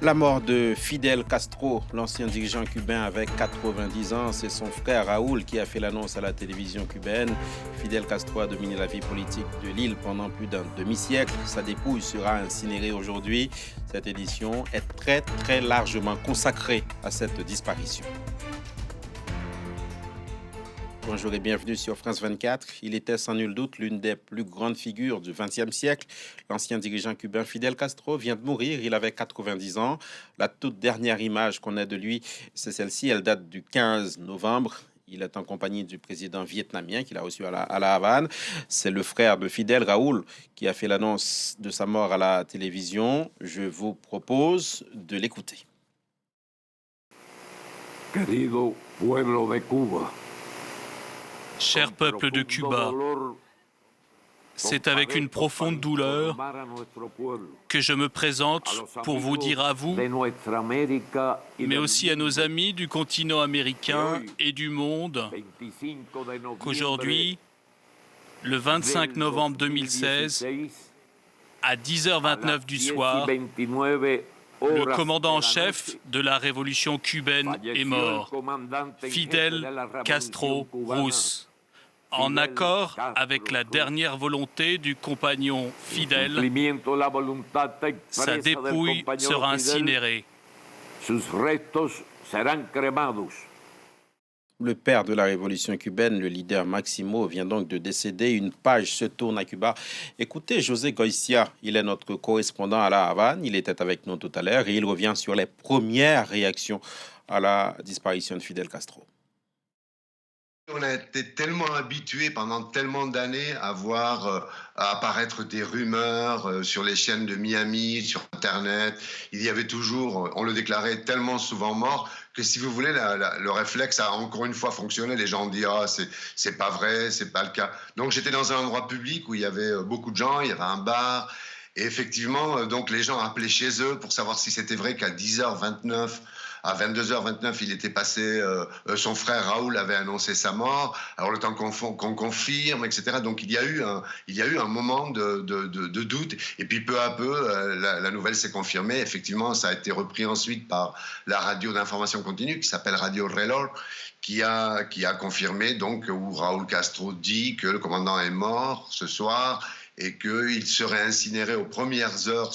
La mort de Fidel Castro, l'ancien dirigeant cubain avec 90 ans, c'est son frère Raoul qui a fait l'annonce à la télévision cubaine. Fidel Castro a dominé la vie politique de l'île pendant plus d'un demi-siècle. Sa dépouille sera incinérée aujourd'hui. Cette édition est très largement consacrée à cette disparition. Bonjour et bienvenue sur France 24. Il était sans nul doute l'une des plus grandes figures du XXe siècle. L'ancien dirigeant cubain Fidel Castro vient de mourir. Il avait 90 ans. La toute dernière image qu'on a de lui, c'est celle-ci. Elle date du 15 novembre. Il est en compagnie du président vietnamien qu'il a reçu à la Havane. C'est le frère de Fidel, Raoul, qui a fait l'annonce de sa mort à la télévision. Je vous propose de l'écouter. Querido pueblo de Cuba. Cher peuple de Cuba, c'est avec une profonde douleur que je me présente pour vous dire à vous, mais aussi à nos amis du continent américain et du monde, qu'aujourd'hui, le 25 novembre 2016, à 10h29 du soir, le commandant en chef de la révolution cubaine est mort, Fidel Castro Ruz. En accord avec la dernière volonté du compagnon Fidel, sa dépouille sera incinérée. Le père de la révolution cubaine, le leader Maximo, vient donc de décéder. Une page se tourne à Cuba. Écoutez, José Goitia, il est notre correspondant à la Havane. Il était avec nous tout à l'heure et il revient sur les premières réactions à la disparition de Fidel Castro. On a été tellement habitués pendant tellement d'années à voir apparaître des rumeurs sur les chaînes de Miami, sur Internet. Il y avait toujours, on le déclarait tellement souvent mort que si vous voulez, le réflexe a encore une fois fonctionné. Les gens ont dit « Ah, c'est pas vrai, c'est pas le cas ». Donc j'étais dans un endroit public où il y avait beaucoup de gens, il y avait un bar. Et effectivement, donc les gens appelaient chez eux pour savoir si c'était vrai qu'à 10h29, à 22h29, il était passé, son frère Raoul avait annoncé sa mort. Alors le temps qu'on confirme, etc. Donc il y a eu un moment de doute. Et puis peu à peu, la nouvelle s'est confirmée. Effectivement, ça a été repris ensuite par la radio d'information continue qui s'appelle Radio Reloj, qui a confirmé donc où Raoul Castro dit que le commandant est mort ce soir et qu'il serait incinéré aux premières heures.